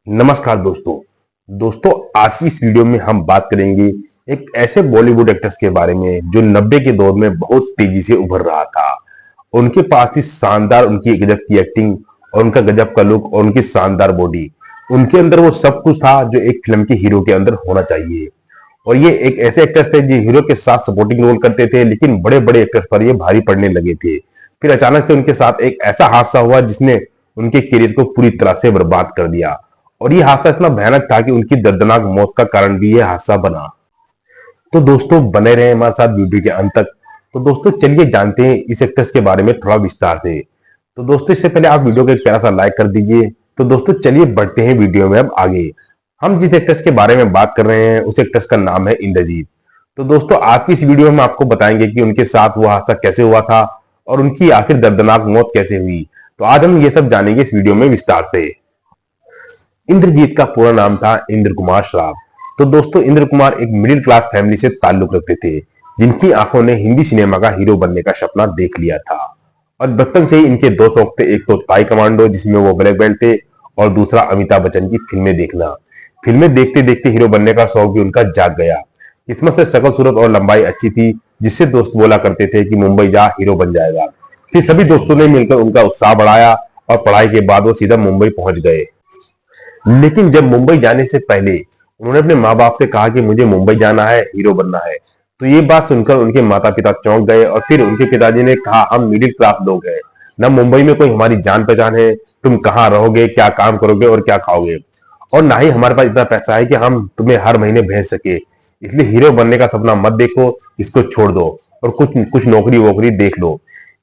नमस्कार दोस्तों आज की इस वीडियो में हम बात करेंगे एक ऐसे बॉलीवुड एक्ट्रेस के बारे में जो 90 के दौर में बहुत तेजी से उभर रहा था। उनके पास थी शानदार उनकी गजब की एक्टिंग और उनका गजब का लुक और उनकी शानदार बॉडी। उनके अंदर वो सब कुछ था जो एक फिल्म के हीरो के अंदर होना चाहिए। और ये एक ऐसे एक्ट्रेस थे जो हीरो के साथ सपोर्टिंग रोल करते थे, लेकिन बड़े बड़े एक्ट्रेस पर ये भारी पड़ने लगे थे। फिर अचानक से उनके साथ एक ऐसा हादसा हुआ जिसने उनके करियर को पूरी तरह से बर्बाद कर दिया। और ये हादसा इतना भयानक था कि उनकी दर्दनाक मौत का कारण भी ये हादसा बना। तो दोस्तों बने रहे हमारे साथ वीडियो के अंत तक। तो दोस्तों चलिए जानते हैं इस एक्ट्रेस के बारे में थोड़ा विस्तार से। तो दोस्तों इससे पहले आप वीडियो को एक प्यारा सा लाइक कर दीजिए। तो दोस्तों चलिए बढ़ते हैं वीडियो में अब आगे। हम जिस एक्ट्रेस के बारे में बात कर रहे हैं उस एक्ट्रेस का नाम है इंद्रजीत। तो दोस्तों आज की इस वीडियो में आपको बताएंगे कि उनके साथ वो हादसा कैसे हुआ था और उनकी आखिर दर्दनाक मौत कैसे हुई। तो आज हम ये सब जानेंगे इस वीडियो में विस्तार से। इंद्रजीत का पूरा नाम था इंद्र कुमार श्राफ। तो दोस्तों इंद्र कुमार एक मिडिल क्लास फैमिली से ताल्लुक रखते थे, जिनकी आंखों ने हिंदी सिनेमा का हीरो बनने का सपना देख लिया था। और बचपन से ही इनके दो शौक थे, एक तो ताई कमांडो जिसमें वो ब्लैक बेल्ट थे, और दूसरा अमिताभ बच्चन की फिल्में देखना। फिल्में देखते देखते हीरो बनने का शौक भी उनका जाग गया। किस्मत से शकल सूरत और लंबाई अच्छी थी, जिससे दोस्त बोला करते थे कि मुंबई जा हीरो बन जाएगा। फिर सभी दोस्तों ने मिलकर उनका उत्साह बढ़ाया और पढ़ाई के बाद वो सीधा मुंबई पहुंच गए। लेकिन जब मुंबई जाने से पहले उन्होंने अपने माँ बाप से कहा कि मुझे मुंबई जाना है, हीरो बनना है, तो ये बात सुनकर उनके माता पिता चौंक गए। और फिर उनके पिताजी ने कहा हम मिडिल क्लास लोग हैं, ना मुंबई में कोई हमारी जान पहचान है, तुम कहाँ रहोगे, क्या काम करोगे और क्या खाओगे, और ना ही हमारे पास इतना पैसा है कि हम तुम्हें हर महीने भेज सके। इसलिए हीरो बनने का सपना मत देखो, इसको छोड़ दो और कुछ कुछ नौकरी वोकरी देख लो।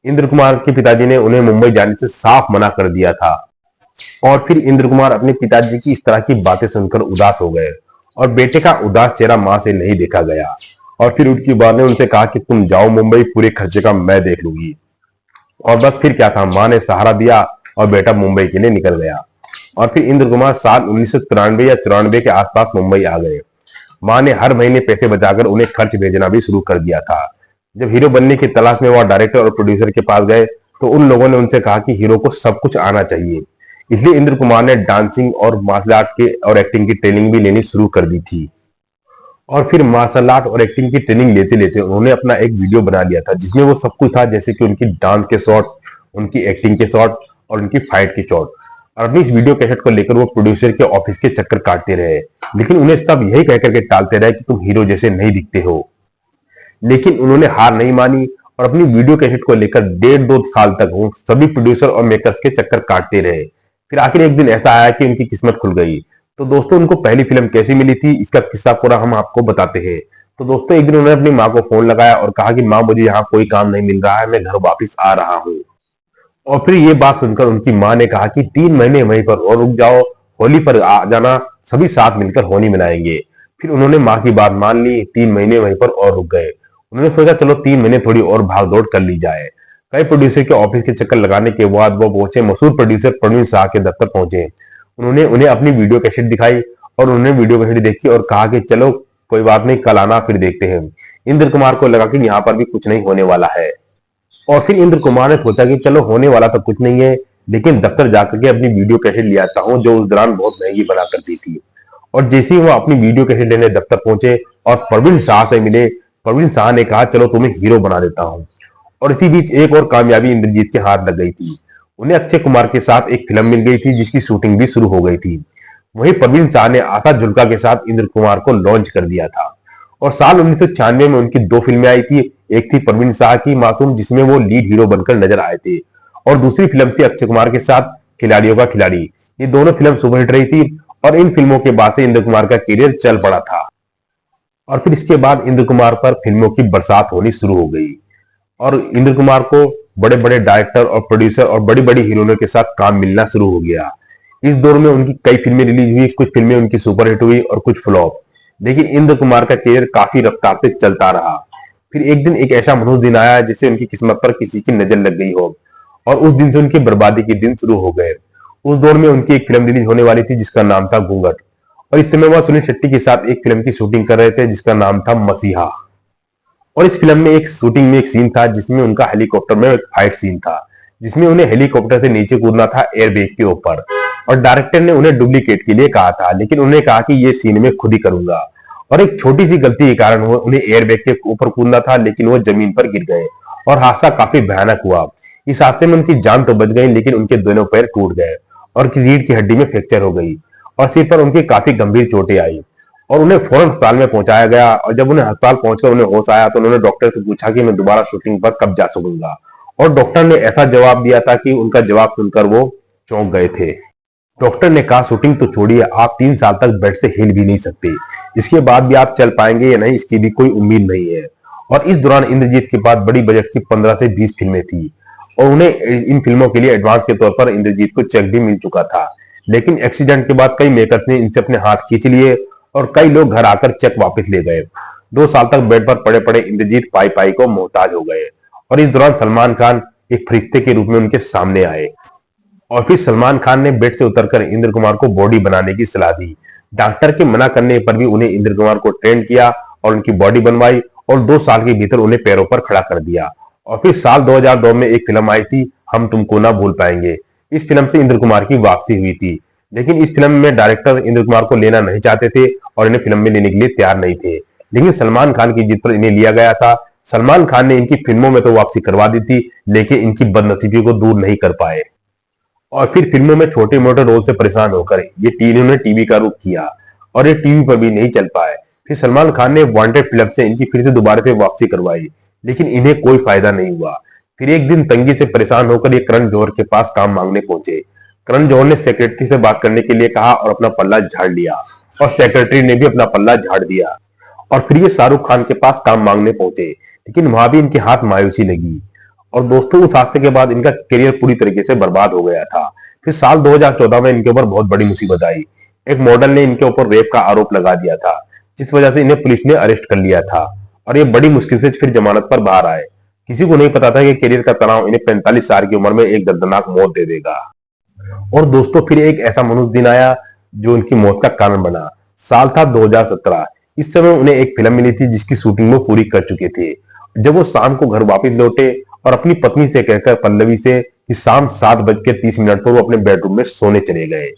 इंद्र कुमार के पिताजी ने उन्हें मुंबई जाने से साफ मना कर दिया था। और फिर इंद्र कुमार अपने पिताजी की इस तरह की बातें सुनकर उदास हो गए और बेटे का उदास चेहरा मां से नहीं देखा गया। और फिर उनकी मां ने उनसे कहा कि तुम जाओ मुंबई, पूरे खर्चे का मैं देख लूंगी। और बस फिर क्या था, मां ने सहारा दिया और बेटा मुंबई के लिए निकल गया। और फिर इंद्र कुमार साल 1993 या 94 के आसपास मुंबई आ गए। मां ने हर महीने पैसे बचाकर उन्हें खर्च भेजना भी शुरू कर दिया था। जब हीरो बनने की तलाश में वह डायरेक्टर और प्रोड्यूसर के पास गए तो उन लोगों ने उनसे कहा कि हीरो को सब कुछ आना चाहिए। इसलिए इंद्र कुमार ने डांसिंग और मार्शल आर्ट के और एक्टिंग की ट्रेनिंग भी लेनी शुरू कर दी थी। और फिर मार्शल आर्ट और एक्टिंग की ट्रेनिंग लेते लेते उन्होंने अपना एक वीडियो बना लिया था, जिसमें वो सब कुछ था, जैसे कि उनकी डांस के शॉट, उनकी एक्टिंग के शॉट और उनकी फाइट के शॉट। और अपनी इस वीडियो कैसेट को लेकर वो प्रोड्यूसर के ऑफिस के चक्कर काटते रहे, लेकिन उन्हें सब यही कह करके टालते रहे कि तुम हीरो जैसे नहीं दिखते हो। लेकिन उन्होंने हार नहीं मानी और अपनी वीडियो कैसेट को लेकर 1.5-2 साल तक वो सभी प्रोड्यूसर और मेकर्स के चक्कर काटते रहे। फिर आखिर एक दिन ऐसा आया कि उनकी किस्मत खुल गई। तो दोस्तों उनको पहली फिल्म कैसी मिली थी, इसका किस्सा पूरा हम आपको बताते हैं। तो दोस्तों एक दिन उन्होंने अपनी माँ को फोन लगाया और कहा कि माँ मुझे यहाँ कोई काम नहीं मिल रहा है, मैं घर वापस आ रहा हूँ। और फिर ये बात सुनकर उनकी माँ ने कहा कि 3 महीने वहीं पर और रुक जाओ, होली पर आ जाना, सभी साथ मिलकर होली मनाएंगे। फिर उन्होंने माँ की बात मान ली, 3 महीने वहीं पर और रुक गए। उन्होंने सोचा चलो 3 महीने थोड़ी और भाग दौड़ कर ली जाए। कई प्रोड्यूसर के ऑफिस के चक्कर लगाने के बाद वो पहुंचे मशहूर प्रोड्यूसर प्रवीण शाह के दफ्तर पहुंचे। उन्होंने उन्हें अपनी वीडियो कैसेट दिखाई और उन्होंने वीडियो कैसेट देखी और कहा कि चलो कोई बात नहीं, कल आना फिर देखते हैं। इंद्र कुमार को लगा कि यहाँ पर भी कुछ नहीं होने वाला है। और फिर इंद्र कुमार ने सोचा कि चलो होने वाला तो कुछ नहीं है, लेकिन दफ्तर जाकर के अपनी वीडियो कैसेट ले आता हूँ, जो उस दौरान बहुत महंगी बना करती थी। और जैसे ही वो अपनी वीडियो कैसेट लेने दफ्तर पहुंचे और प्रवीण शाह से मिले, प्रवीण शाह ने कहा चलो तुम्हें हीरो बना देता हूँ। और इसी बीच एक और कामयाबी इंद्रजीत के हाथ लग गई थी। उन्हें अक्षय कुमार के साथ एक फिल्म मिल गई थी जिसकी शूटिंग भी शुरू हो गई थी। वहीं प्रवीण शाह ने आशा जुल्का के साथ इंद्र कुमार को लॉन्च कर दिया था। और साल 1996 में उनकी 2 फिल्में आई थी। एक थी प्रवीण शाह की मासूम, जिसमें वो लीड हीरो बनकर नजर आए थे, और दूसरी फिल्म थी अक्षय कुमार के साथ खिलाड़ियों का खिलाड़ी। ये दोनों फिल्म सुपरहिट रही थी और इन फिल्मों के बाद से इंद्र कुमार का करियर चल पड़ा था। और फिर इसके बाद इंद्र कुमार पर फिल्मों की बरसात होनी शुरू हो गई और इंद्र कुमार को बड़े बड़े डायरेक्टर और प्रोड्यूसर और बड़ी बड़ी हीरोइनों के साथ काम मिलना शुरू हो गया। इस दौर में उनकी कई फिल्में रिलीज हुई, कुछ फिल्में उनकी सुपरहिट हुई और कुछ फ्लॉप। लेकिन इंद्र कुमार का करियर काफी रफ्तार से चलता रहा। फिर एक दिन एक ऐसा मनहूस दिन आया जिससे उनकी किस्मत पर किसी की नजर लग गई हो, और उस दिन से उनकी बर्बादी के दिन शुरू हो गए। उस दौर में उनकी एक फिल्म रिलीज होने वाली थी जिसका नाम था घूंघट, और इस समय वह सुनील शेट्टी के साथ एक फिल्म की शूटिंग कर रहे थे जिसका नाम था मसीहा। और इस फिल्म में एक शूटिंग में एक सीन था जिसमें उनका हेलीकॉप्टर में एक फाइट सीन था, जिसमें उन्हें हेलीकॉप्टर से नीचे कूदना था एयरबेग के ऊपर। और डायरेक्टर ने उन्हें डुप्लीकेट के लिए कहा था, लेकिन उन्होंने कहा कि ये सीन मैं खुद ही करूंगा। और एक छोटी सी गलती के कारण उन्हें एयरबैग के ऊपर कूदना था, लेकिन वो जमीन पर गिर गए और हादसा काफी भयानक हुआ। इस हादसे में उनकी जान तो बच गई, लेकिन उनके दोनों पैर टूट गए और रीढ़ की हड्डी में फ्रैक्चर हो गई और सिर पर उनकी काफी गंभीर चोटें आई और उन्हें फौरन अस्पताल में पहुंचाया गया। और जब उन्हें अस्पताल पहुंचकर उन्हें होश आया तो उन्होंने डॉक्टर से पूछा कि मैं दोबारा शूटिंग पर कब जा सकूंगा, और डॉक्टर ने ऐसा जवाब दिया था कि उनका जवाब सुनकर वो चौंक गए थे। डॉक्टर ने कहा, शूटिंग तो छोड़िए, आप 3 साल तक बेड से हिल भी नहीं सकते, इसके बाद भी आप चल पाएंगे या नहीं इसकी भी कोई उम्मीद नहीं है। और इस दौरान इंद्रजीत के पास बड़ी बजट की 15 से 20 फिल्में थी और उन्हें इन फिल्मों के लिए एडवांस के तौर पर इंद्रजीत को चेक भी मिल चुका था। लेकिन एक्सीडेंट के बाद कई मेकर्स ने इनसे अपने हाथ खींच लिए और कई लोग घर आकर चेक वापस ले गए। 2 साल तक बेड पर पड़े पड़े इंद्रजीत पाई पाई को मोहताज हो गए और इस दौरान सलमान खान एक फरिश्ते के रूप में उनके सामने आए और फिर सलमान खान ने बेड से उतरकर इंद्र कुमार को बॉडी बनाने की सलाह दी। डॉक्टर के मना करने पर भी उन्हें इंद्र कुमार को ट्रेन किया और उनकी बॉडी बनवाई और 2 साल के भीतर उन्हें पैरों पर खड़ा कर दिया। और फिर साल 2002 में एक फिल्म आई थी, हम तुमको ना भूल पाएंगे। इस फिल्म से इंद्र कुमार की वापसी हुई थी, लेकिन इस फिल्म में डायरेक्टर इंद्र कुमार को लेना नहीं चाहते थे और इन्हें फिल्म में लेने के लिए तैयार नहीं थे, लेकिन सलमान खान की जिद पर इन्हें लिया गया था। सलमान खान ने इनकी फिल्मों में तो वापसी करवा दी थी, लेकिन इनकी बदनसीबी को दूर नहीं कर पाए और फिर फिल्मों में छोटे मोटे रोल से परेशान होकर इन्होंने टीवी का रुख किया और ये टीवी पर भी नहीं चल पाए। फिर सलमान खान ने वांटेड फिल्म से इनकी फिर से दोबारा से वापसी करवाई, लेकिन इन्हें कोई फायदा नहीं हुआ। फिर एक दिन तंगी से परेशान होकर ये करण जौहर के पास काम मांगने पहुंचे। करण जौहर ने सेक्रेटरी से बात करने के लिए कहा और अपना पल्ला झाड़ लिया और सेक्रेटरी ने भी अपना पल्ला झाड़ दिया और फिर ये शाहरुख खान के पास काम मांगने पहुंचे, लेकिन वहां भी इनके हाथ मायूसी लगी। और दोस्तों, उस हादसे के बाद इनका करियर पूरी तरीके से बर्बाद हो गया था। फिर साल 2014 में इनके ऊपर बहुत बड़ी मुसीबत आई। एक मॉडल ने इनके ऊपर रेप का आरोप लगा दिया था, जिस वजह से इन्हें पुलिस ने अरेस्ट कर लिया था और ये बड़ी मुश्किल से फिर जमानत पर बाहर आए। किसी को नहीं पता था कि करियर का तनाव इन्हें 45 साल की उम्र में एक दर्दनाक मौत दे देगा। और दोस्तों, फिर एक ऐसा मनुष्य दिन आया जो उनकी मौत का कारण बना। साल था 2017। इस समय उन्हें एक फिल्म मिली थी जिसकी शूटिंग वो पूरी कर चुके थे। जब वो शाम को घर वापस लौटे और अपनी पत्नी से कहकर, पल्लवी से, कि शाम 7:30 पर वो अपने बेडरूम में सोने चले गए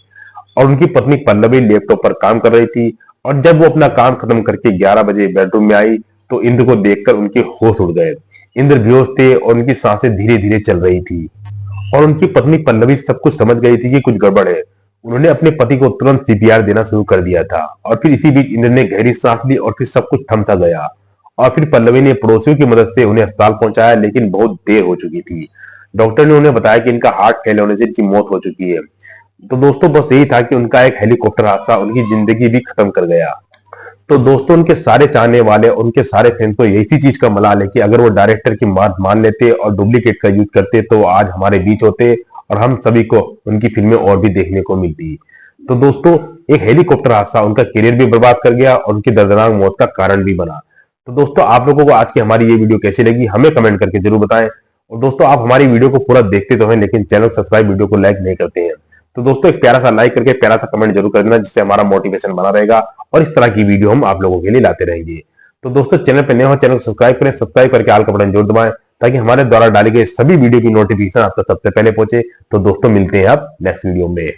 और उनकी पत्नी पल्लवी लैपटॉप पर काम कर रही थी। और जब वो अपना काम खत्म करके 11 बजे बेडरूम में आई तो इंद्र को देखकर उनके होश उड़ गए। इंद्र बेहोश थे और उनकी सांसें धीरे धीरे चल रही थी और उनकी पत्नी पल्लवी सब कुछ समझ गई थी कि कुछ गड़बड़ है। उन्होंने अपने पति को तुरंत सीपीआर देना शुरू कर दिया था और फिर इसी बीच इंद्र ने गहरी सांस ली और फिर सब कुछ थम सा गया। और फिर पल्लवी ने पड़ोसियों की मदद से उन्हें अस्पताल पहुंचाया, लेकिन बहुत देर हो चुकी थी। डॉक्टर ने उन्हें बताया कि इनका हार्ट फेल होने से इनकी मौत हो चुकी है। तो दोस्तों, बस यही था कि उनका एक हेलीकॉप्टर हादसा उनकी जिंदगी भी खत्म कर गया। तो दोस्तों, उनके सारे चाहने वाले और उनके सारे फैंस को यही चीज का मलाल है कि अगर वो डायरेक्टर की बात मान लेते और डुप्लीकेट का यूज करते तो आज हमारे बीच होते और हम सभी को उनकी फिल्में और भी देखने को मिलती। तो दोस्तों, एक हेलीकॉप्टर हादसा उनका करियर भी बर्बाद कर गया और उनकी दर्दनाक मौत का कारण भी बना। तो दोस्तों, आप लोगों को आज की हमारी ये वीडियो कैसी लगी हमें कमेंट करके जरूर बताएं। और दोस्तों, आप हमारी वीडियो को पूरा देखते तो हैं, लेकिन चैनल सब्सक्राइब, वीडियो को लाइक नहीं करते हैं। तो दोस्तों, एक प्यारा सा लाइक करके प्यारा सा कमेंट जरूर कर देना, जिससे हमारा मोटिवेशन बना रहेगा और इस तरह की वीडियो हम आप लोगों के लिए लाते रहेंगे। तो दोस्तों, चैनल पर नए हो चैनल को सब्सक्राइब करें, सब्सक्राइब करके आल का बटन जरूर दबाएं ताकि हमारे द्वारा डाले गए सभी वीडियो की नोटिफिकेशन आप तक सबसे पहले पहुंचे। तो दोस्तों, मिलते हैं आप नेक्स्ट वीडियो में।